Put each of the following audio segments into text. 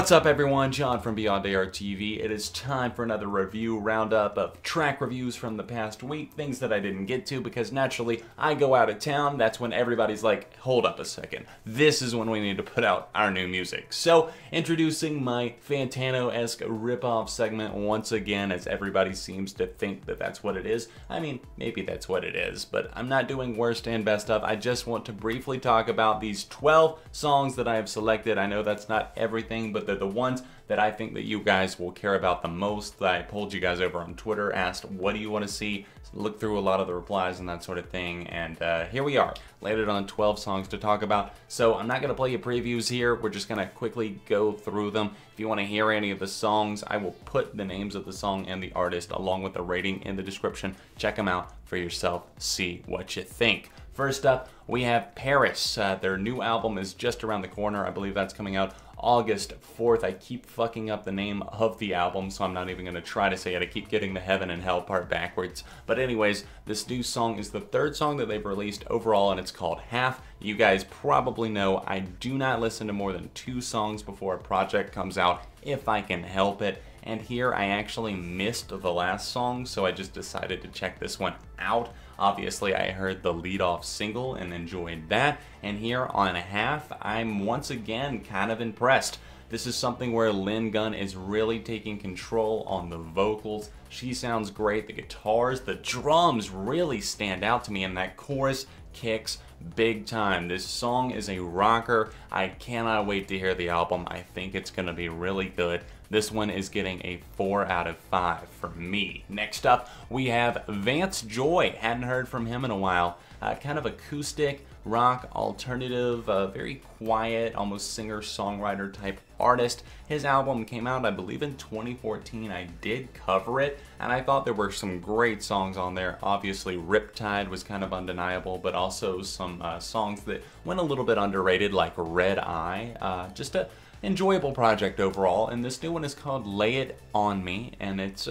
What's up everyone, John from Beyond ARTV. It is time for another review roundup of track reviews from the past week, things that I didn't get to because naturally I go out of town. That's when everybody's like, hold up a second, this is when we need to put out our new music. So introducing my Fantano-esque ripoff segment once again, as everybody seems to think that that's what it is. I mean, maybe that's what it is, but I'm not doing worst and best of. I just want to briefly talk about these 12 songs that I have selected. I know that's not everything, but they're the ones that I think that you guys will care about the most. I pulled you guys over on Twitter, asked what do you want to see, looked through a lot of the replies and that sort of thing, and here we are, landed on 12 songs to talk about. So I'm not going to play you previews here, we're just going to quickly go through them. If you want to hear any of the songs, I will put the names of the song and the artist along with the rating in the description. Check them out for yourself, see what you think. First up, we have Parrots. Their new album is just around the corner. I believe that's coming out August 4th. I keep fucking up the name of the album, so I'm not even going to try to say it. I keep getting the heaven and hell part backwards. But anyways, this new song is the third song that they've released overall, and it's called Half. You guys probably know I do not listen to more than 2 songs before a project comes out, if I can help it. And here I actually missed the last song, so I just decided to check this one out. Obviously, I heard the lead-off single and enjoyed that, and here on Half, I'm once again kind of impressed. This is something where Lynn Gunn is really taking control on the vocals. She sounds great. The guitars, the drums really stand out to me, and that chorus kicks big time. This song is a rocker. I cannot wait to hear the album. I think it's going to be really good. This one is getting a 4 out of 5 from me. Next up, we have Vance Joy. Hadn't heard from him in a while. Kind of acoustic, rock, alternative, very quiet, almost singer-songwriter type artist. His album came out, I believe, in 2014. I did cover it, and I thought there were some great songs on there. Obviously, Riptide was kind of undeniable, but also some songs that went a little bit underrated, like Red Eye. Just a enjoyable project overall, and this new one is called Lay It On Me, and it's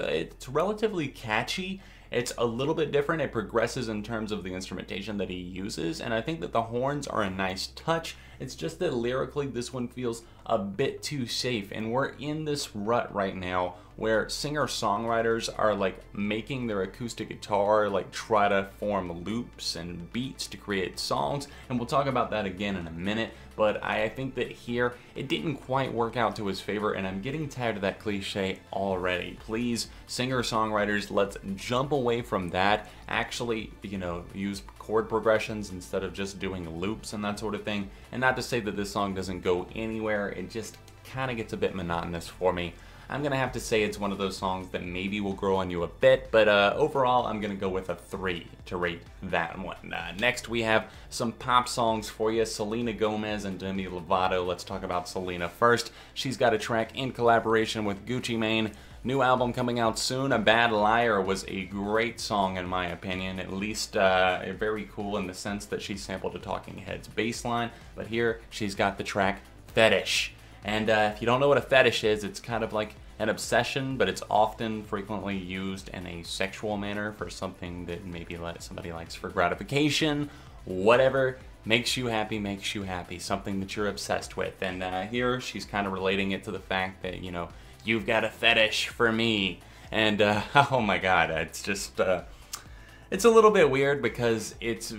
relatively catchy. It's a little bit different. It progresses in terms of the instrumentation that he uses, and I think that the horns are a nice touch. It's just that lyrically this one feels a bit too safe, and we're in this rut right now where singer-songwriters are like making their acoustic guitar like try to form loops and beats to create songs, and we'll talk about that again in a minute. But I think that here it didn't quite work out to his favor, and I'm getting tired of that cliche already. Please, singer-songwriters, let's jump away from that. Actually, you know, use chord progressions instead of just doing loops and that sort of thing. And not to say that this song doesn't go anywhere, it just kind of gets a bit monotonous for me. I'm gonna have to say it's one of those songs that maybe will grow on you a bit, but overall I'm gonna go with a 3 to rate that one. Next we have some pop songs for you, Selena Gomez and Demi Lovato. Let's talk about Selena first. She's got a track in collaboration with Gucci Mane. New album coming out soon. A Bad Liar was a great song in my opinion, at least very cool in the sense that she sampled a Talking Heads bass line, but here she's got the track Fetish. And if you don't know what a fetish is, it's kind of like an obsession, but it's often frequently used in a sexual manner for something that maybe somebody likes for gratification, whatever makes you happy, something that you're obsessed with. And here she's kind of relating it to the fact that, you know, you've got a fetish for me. And oh my god, it's just, it's a little bit weird because it's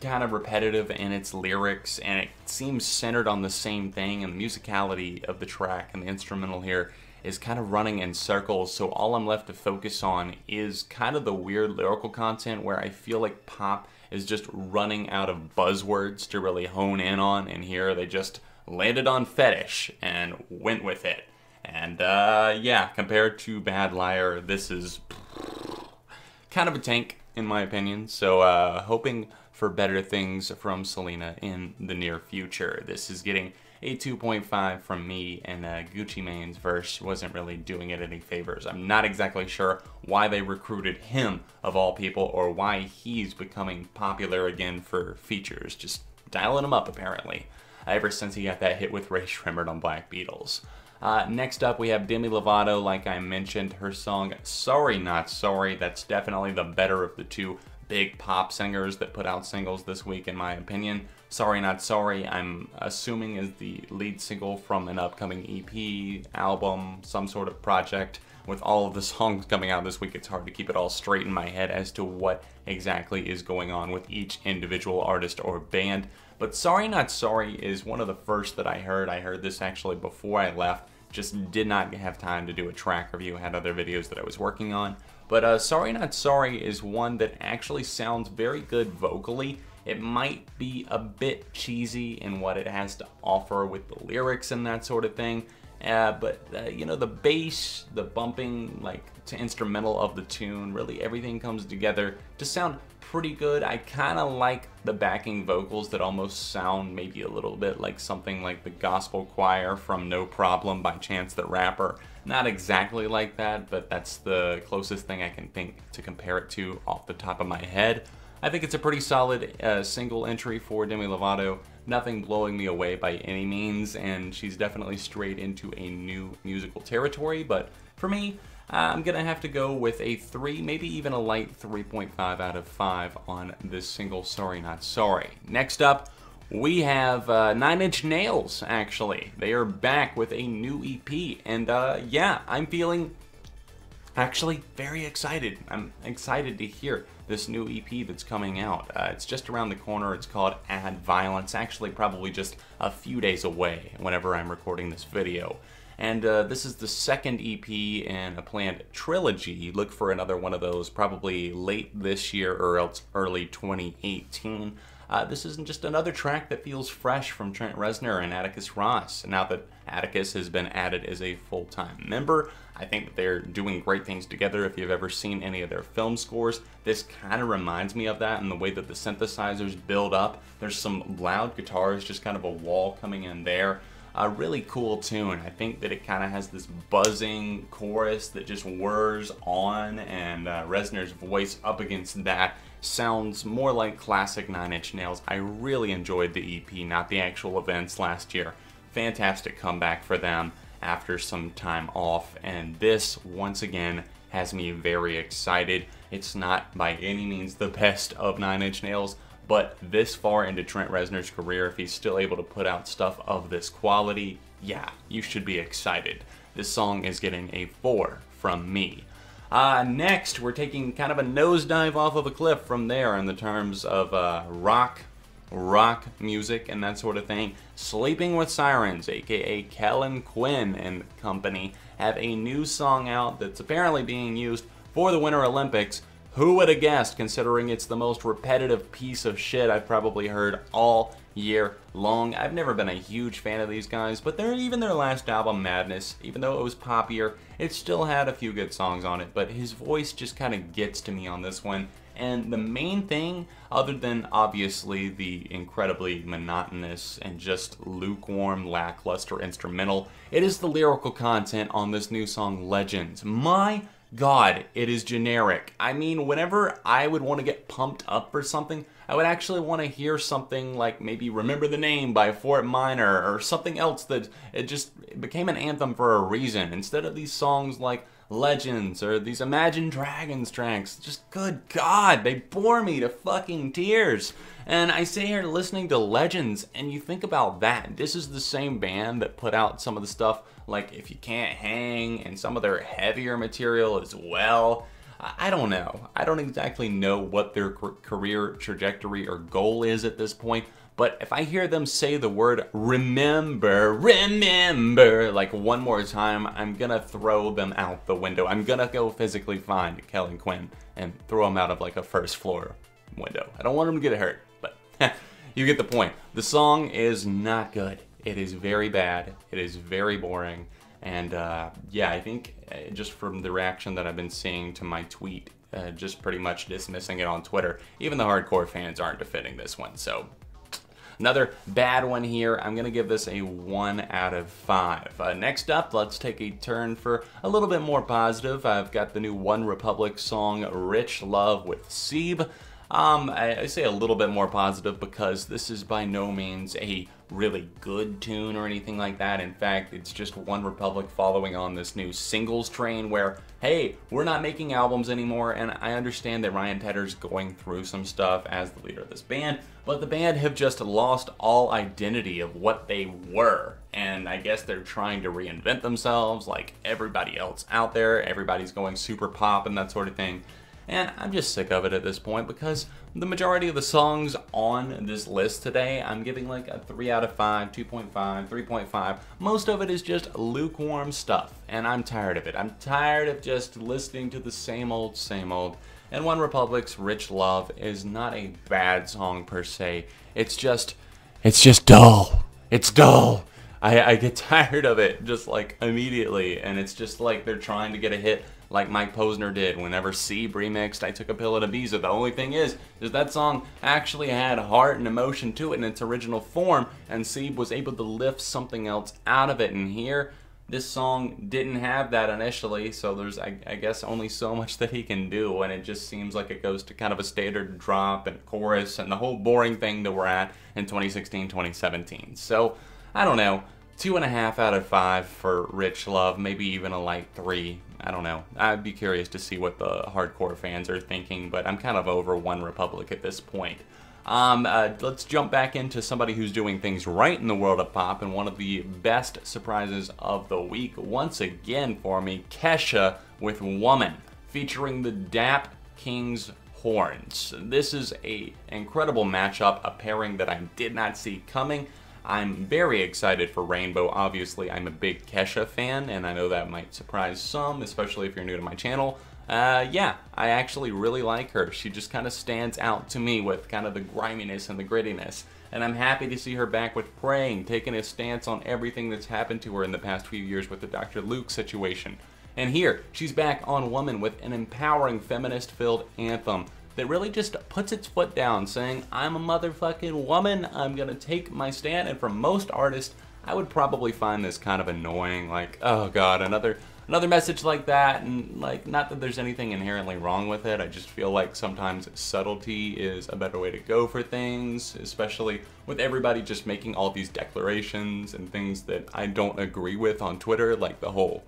kind of repetitive in its lyrics, and it seems centered on the same thing, and the musicality of the track and the instrumental here is kind of running in circles, so all I'm left to focus on is kind of the weird lyrical content where I feel like pop is just running out of buzzwords to really hone in on, and here they just landed on fetish and went with it. And yeah, compared to Bad Liar, this is kind of a tank in my opinion, so hoping for better things from Selena in the near future. This is getting a 2.5 from me, and Gucci Mane's verse wasn't really doing it any favors. I'm not exactly sure why they recruited him, of all people, or why he's becoming popular again for features. Just dialing him up, apparently, ever since he got that hit with Ray Shrimmerd on Black Beatles. Next up, we have Demi Lovato. Like I mentioned, her song Sorry Not Sorry. That's definitely the better of the two. big pop singers that put out singles this week, in my opinion. Sorry Not Sorry, I'm assuming is the lead single from an upcoming EP, album, some sort of project. With all of the songs coming out this week, it's hard to keep it all straight in my head as to what exactly is going on with each individual artist or band. But Sorry Not Sorry is one of the first that I heard. I heard this actually before I left. Just did not have time to do a track review. I had other videos that I was working on. But Sorry Not Sorry is one that actually sounds very good vocally. It might be a bit cheesy in what it has to offer with the lyrics and that sort of thing. But you know, the bass, the bumping, like to instrumental of the tune, really everything comes together to sound pretty good. I kind of like the backing vocals that almost sound maybe a little bit like something like the gospel choir from No Problem by Chance the Rapper. Not exactly like that, but that's the closest thing I can think to compare it to off the top of my head. I think it's a pretty solid single entry for Demi Lovato. Nothing blowing me away by any means, and she's definitely strayed into a new musical territory, but for me, I'm gonna have to go with a 3, maybe even a light 3.5 out of 5 on this single, Sorry Not Sorry. Next up, we have 9 Inch Nails, actually. They are back with a new EP, and yeah, I'm feeling actually very excited. I'm excited to hear this new EP that's coming out. It's just around the corner. It's called Add Violence, actually probably just a few days away whenever I'm recording this video. And this is the second EP in a planned trilogy. Look for another one of those probably late this year or else early 2018. This isn't just another track that feels fresh from Trent Reznor and Atticus Ross. Now that Atticus has been added as a full-time member, I think that they're doing great things together. If you've ever seen any of their film scores, this kind of reminds me of that in the way that the synthesizers build up. There's some loud guitars, just kind of a wall coming in there. A really cool tune. I think that it kind of has this buzzing chorus that just whirs on, and Reznor's voice up against that sounds more like classic 9 Inch Nails. I really enjoyed the EP, not the actual events last year. Fantastic comeback for them after some time off, and this once again has me very excited. It's not by any means the best of 9 Inch Nails, but this far into Trent Reznor's career, if he's still able to put out stuff of this quality, yeah, you should be excited. This song is getting a 4 from me. Next, we're taking kind of a nosedive off of a cliff from there in the terms of rock music and that sort of thing. Sleeping with Sirens, aka Kellen Quinn and company, have a new song out that's apparently being used for the Winter Olympics. Who would have guessed, considering it's the most repetitive piece of shit I've probably heard all year long. I've never been a huge fan of these guys, but even their last album, Madness, even though it was poppier, it still had a few good songs on it, but his voice just kind of gets to me on this one. And the main thing, other than obviously the incredibly monotonous and just lukewarm, lackluster instrumental, it is the lyrical content on this new song, Legends. My God, it is generic. I mean, whenever I would want to get pumped up for something, I would actually want to hear something like maybe Remember the Name by Fort Minor or something else that it became an anthem for a reason, instead of these songs like Legends or these Imagine Dragons tracks. Just, good God, they bore me to fucking tears. And I sit here listening to Legends, and you think about that. This is the same band that put out some of the stuff like If You Can't Hang and some of their heavier material as well. I don't know. I don't exactly know what their career trajectory or goal is at this point, but if I hear them say the word remember, like one more time, I'm gonna throw them out the window. I'm gonna go physically find Kellen Quinn and throw him out of like a first floor window. I don't want him to get hurt, but you get the point. The song is not good. It is very bad. It is very boring. And yeah, I think just from the reaction that I've been seeing to my tweet, just pretty much dismissing it on Twitter, even the hardcore fans aren't defending this one. So another bad one here. I'm going to give this a 1 out of 5. Next up, let's take a turn for a little bit more positive. I've got the new OneRepublic song, Rich Love with Sieb. I say a little bit more positive because this is by no means a really good tune or anything like that. In fact, it's just OneRepublic following on this new singles train where, hey, we're not making albums anymore, and I understand that Ryan Tedder's going through some stuff as the leader of this band, but the band have just lost all identity of what they were, and I guess they're trying to reinvent themselves like everybody else out there. Everybody's going super pop and that sort of thing. And I'm just sick of it at this point because the majority of the songs on this list today, I'm giving like a 3 out of 5, 2.5, 3.5. Most of it is just lukewarm stuff, and I'm tired of it. I'm tired of just listening to the same old, same old. And OneRepublic's Rich Love is not a bad song per se. It's just dull. It's dull. I get tired of it just like immediately, and it's just like they're trying to get a hit like Mike Posner did whenever Sieb remixed I Took a Pill at Ibiza. The only thing is that song actually had heart and emotion to it in its original form, and Sieb was able to lift something else out of it. And here, this song didn't have that initially, so there's, I guess, only so much that he can do, and it just seems like it goes to kind of a standard drop and chorus and the whole boring thing that we're at in 2016, 2017. So, I don't know. 2.5 out of 5 for Rich Love, maybe even a light 3. I don't know. I'd be curious to see what the hardcore fans are thinking, but I'm kind of over OneRepublic at this point. Let's jump back into somebody who's doing things right in the world of pop, and one of the best surprises of the week, once again for me, Kesha with Woman, featuring the Dap Kings horns. This is an incredible matchup, a pairing that I did not see coming. I'm very excited for Rainbow. Obviously, I'm a big Kesha fan, and I know that might surprise some, especially if you're new to my channel. Yeah, I actually really like her. She just kind of stands out to me with kind of the griminess and the grittiness. And I'm happy to see her back with Praying, taking a stance on everything that's happened to her in the past few years with the Dr. Luke situation. And here, she's back on Woman with an empowering feminist-filled anthem that really just puts its foot down, saying, I'm a motherfucking woman, I'm gonna take my stand. And for most artists, I would probably find this kind of annoying, like, oh god, another message like that. And like, not that there's anything inherently wrong with it, I just feel like sometimes subtlety is a better way to go for things, especially with everybody just making all these declarations and things that I don't agree with on Twitter, like the whole,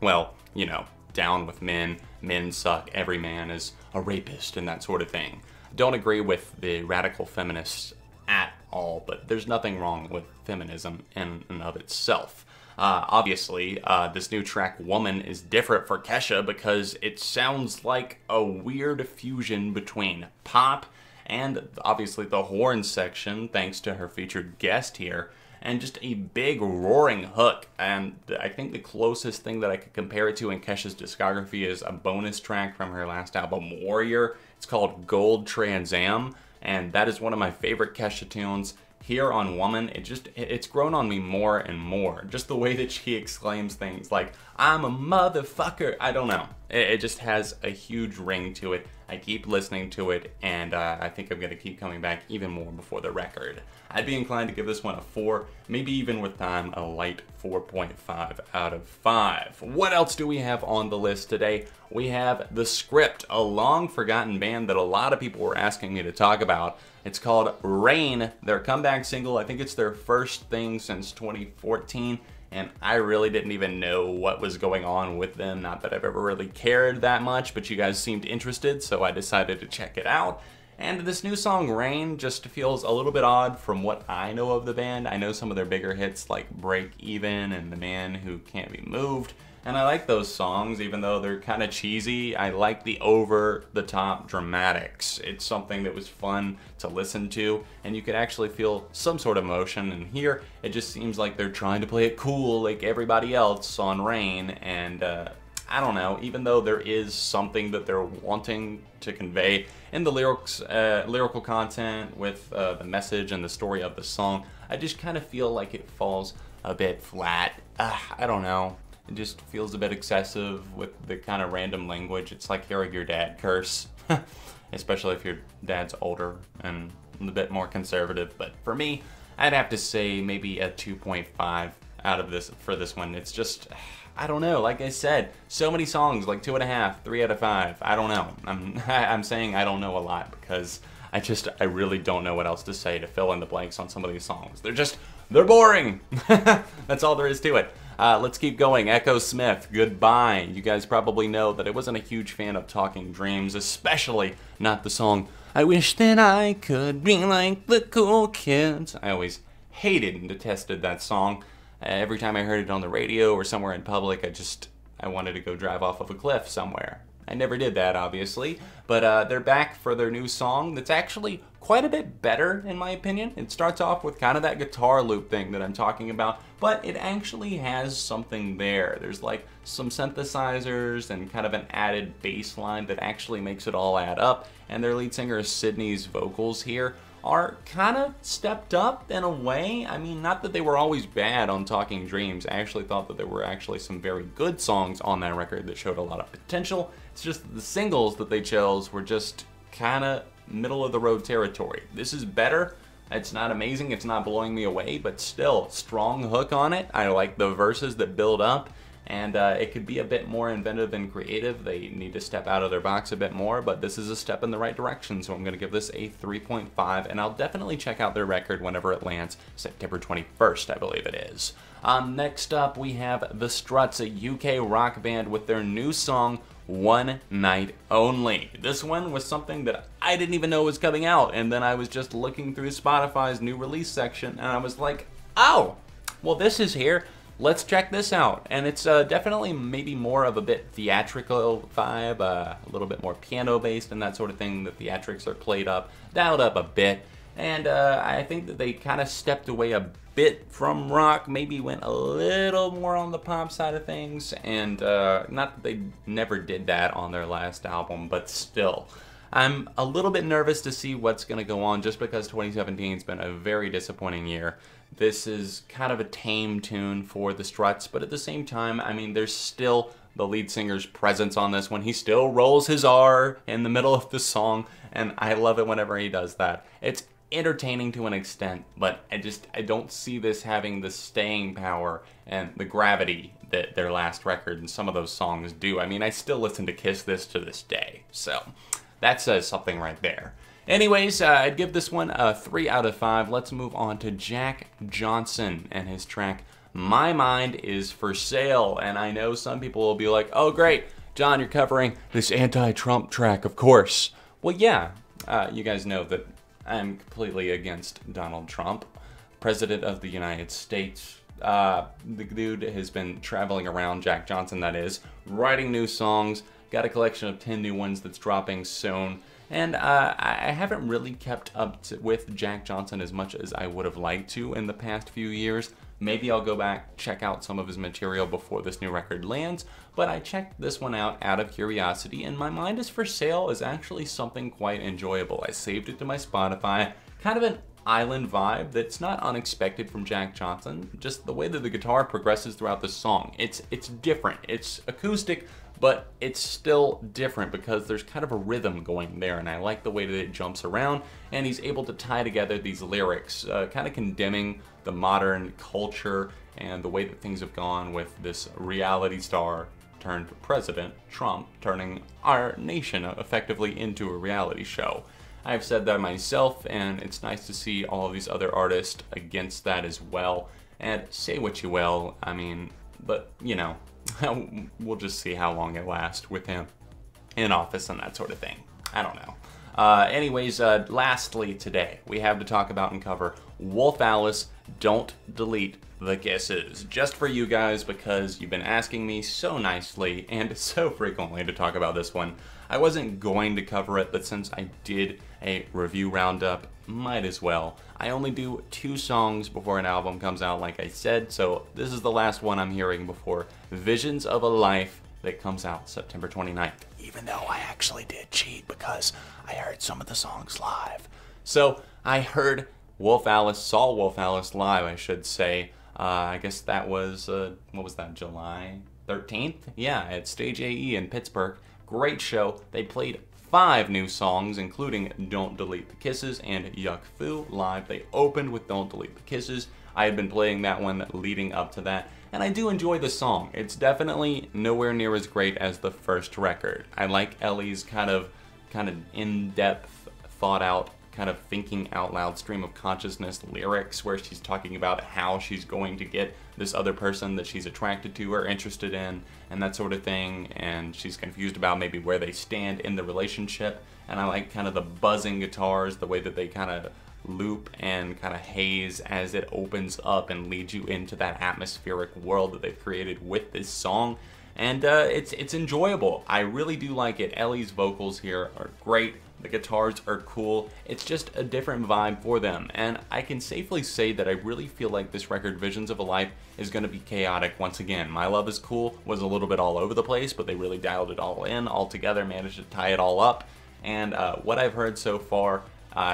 well, you know, down with men, men suck, every man is a rapist, and that sort of thing. Don't agree with the radical feminists at all, but there's nothing wrong with feminism in and of itself. Obviously, this new track, Woman, is different for Kesha because it sounds like a weird fusion between pop and obviously the horn section, thanks to her featured guest here, and just a big roaring hook. And I think the closest thing that I could compare it to in Kesha's discography is a bonus track from her last album, Warrior. It's called Gold Trans Am, and that is one of my favorite Kesha tunes. Here on Woman, it's grown on me more and more. Just the way that she exclaims things like, I'm a motherfucker. I don't know. It just has a huge ring to it. I keep listening to it, and I think I'm going to keep coming back even more before the record. I'd be inclined to give this one a 4, maybe even with time a light 4.5 out of 5. What else do we have on the list today? We have The Script, a long-forgotten band that a lot of people were asking me to talk about. It's called Rain, their comeback single. I think it's their first thing since 2014. And I really didn't even know what was going on with them. Not that I've ever really cared that much, but you guys seemed interested, so I decided to check it out. And this new song, Rain, just feels a little bit odd from what I know of the band. I know some of their bigger hits like Break Even and The Man Who Can't Be Moved. And I like those songs, even though they're kind of cheesy. I like the over-the-top dramatics. It's something that was fun to listen to, and you could actually feel some sort of emotion. And here, it just seems like they're trying to play it cool like everybody else on Rain. And I don't know, even though there is something that they're wanting to convey in the lyrical content with the message and the story of the song, I just kind of feel like it falls a bit flat. I don't know. It just feels a bit excessive with the kind of random language. It's like hearing your dad curse, especially if your dad's older and a bit more conservative. But for me, I'd have to say maybe a 2.5 out of this for this one. It's just, I don't know. Like I said, so many songs, like 2.5, 3 out of 5. I don't know. I'm saying I don't know a lot because I really don't know what else to say to fill in the blanks on some of these songs. They're boring. That's all there is to it. Let's keep going. Echosmith Goodbye. You guys probably know that I wasn't a huge fan of Talking Dreams, especially not the song I Wish That I Could Be Like the Cool Kids. I always hated and detested that song. Every time I heard it on the radio or somewhere in public, I wanted to go drive off of a cliff somewhere. I never did that, obviously, but they're back for their new song that's actually quite a bit better, in my opinion. It starts off with kind of that guitar loop thing that I'm talking about, but it actually has something there. There's like some synthesizers and kind of an added bass line that actually makes it all add up, and their lead singer Sydney's vocals here are kind of stepped up in a way. I mean, not that they were always bad on Talking Dreams. I actually thought that there were actually some very good songs on that record that showed a lot of potential. It's just that the singles that they chose were just kind of middle of the road territory. This is better. It's not amazing, it's not blowing me away, but still, strong hook on it. I like the verses that build up, and it could be a bit more inventive and creative. They need to step out of their box a bit more, but this is a step in the right direction, so I'm going to give this a 3.5, and I'll definitely check out their record whenever it lands, September 21st, I believe it is. Next up, we have the Struts, a UK rock band with their new song, One Night Only. This one was something that I didn't even know was coming out, and then I was just looking through Spotify's new release section, and I was like, oh, well, this is here. Let's check this out. And it's definitely maybe more of a bit theatrical vibe, a little bit more piano-based and that sort of thing. The theatrics are played up, dialed up a bit, and I think that they kind of stepped away a bit from rock, maybe went a little more on the pop side of things, and not that they never did that on their last album, but still. I'm a little bit nervous to see what's going to go on just because 2017 has been a very disappointing year. This is kind of a tame tune for the Struts, but at the same time, I mean, there's still the lead singer's presence on this one. He still rolls his R in the middle of the song, and I love it whenever he does that. It's entertaining to an extent, but I don't see this having the staying power and the gravity that their last record and some of those songs do. I mean, I still listen to Kiss This to this day, so that says something right there. Anyways, I'd give this one a 3 out of 5. Let's move on to Jack Johnson and his track, My Mind Is For Sale. And I know some people will be like, oh great, John, you're covering this anti-Trump track, of course. Well, yeah, you guys know that I'm completely against Donald Trump, President of the United States. The dude has been traveling around, Jack Johnson that is, writing new songs, got a collection of 10 new ones that's dropping soon. And I haven't really kept up with Jack Johnson as much as I would have liked to in the past few years. Maybe I'll go back, check out some of his material before this new record lands, but I checked this one out of curiosity, and My Mind Is For Sale is actually something quite enjoyable. I saved it to my Spotify, kind of an island vibe that's not unexpected from Jack Johnson, just the way that the guitar progresses throughout the song. It's different, it's acoustic, but it's still different because there's kind of a rhythm going there, and I like the way that it jumps around, and he's able to tie together these lyrics, kind of condemning the modern culture and the way that things have gone with this reality star turned president, Trump, turning our nation effectively into a reality show. I've said that myself, and it's nice to see all of these other artists against that as well. And say what you will, I mean, but, you know, we'll just see how long it lasts with him in office and that sort of thing. I don't know. Anyways, lastly today, we have to talk about and cover Wolf Alice, Don't Delete the Kisses. Just for you guys, because you've been asking me so nicely and so frequently to talk about this one. I wasn't going to cover it, but since I did a review roundup, might as well. I only do 2 songs before an album comes out, like I said, so this is the last one I'm hearing before Visions of a Life that comes out September 29th. Even though I actually did cheat because I heard some of the songs live. So I heard saw Wolf Alice live, I should say. I guess that was, what was that, July 13th? Yeah, at Stage AE in Pittsburgh. Great show. They played 5 new songs, including Don't Delete the Kisses and Yuck Fu live. They opened with Don't Delete the Kisses. I had been playing that one leading up to that. and I do enjoy the song. It's definitely nowhere near as great as the first record. I like Ellie's kind of in-depth, thought-out, kind of thinking out loud stream of consciousness lyrics where she's talking about how she's going to get this other person that she's attracted to or interested in and that sort of thing, and she's confused about maybe where they stand in the relationship. And I like kind of the buzzing guitars, the way that they kind of loop and kind of haze as it opens up and leads you into that atmospheric world that they've created with this song. And it's enjoyable. I really do like it. Ellie's vocals here are great. The guitars are cool. It's just a different vibe for them. And I can safely say that I really feel like this record, Visions of a Life, is going to be chaotic once again. My Love Is Cool was a little bit all over the place, but they really dialed it all in, all together, managed to tie it all up. And what I've heard so far,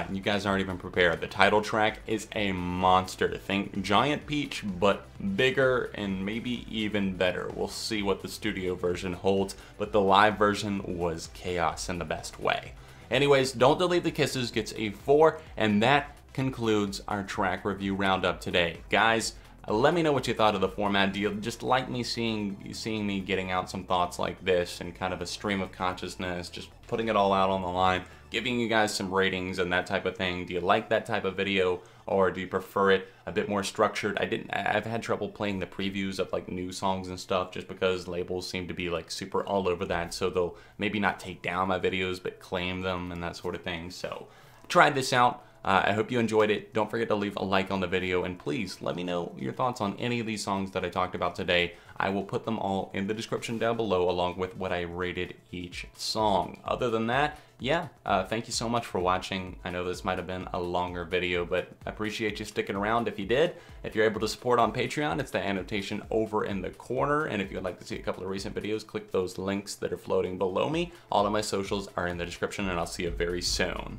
you guys aren't even prepared. The title track is a monster. Think Giant Peach, but bigger and maybe even better. We'll see what the studio version holds, but the live version was chaos in the best way. Anyways, Don't Delete the Kisses gets a 4, and that concludes our track review roundup today. Guys, let me know what you thought of the format. Do you just like me seeing me getting out some thoughts like this and kind of a stream of consciousness, just putting it all out on the line, giving you guys some ratings and that type of thing? Do you like that type of video, or do you prefer it a bit more structured? I've had trouble playing the previews of like new songs and stuff just because labels seem to be like super all over that, so they'll maybe not take down my videos but claim them and that sort of thing. So tried this out. I hope you enjoyed it. Don't forget to leave a like on the video, and please let me know your thoughts on any of these songs that I talked about today. I will put them all in the description down below along with what I rated each song. Other than that, yeah, thank you so much for watching. I know this might have been a longer video, but I appreciate you sticking around if you did. If you're able to support on Patreon, it's the annotation over in the corner. And if you'd like to see a couple of recent videos, click those links that are floating below me. All of my socials are in the description, and I'll see you very soon.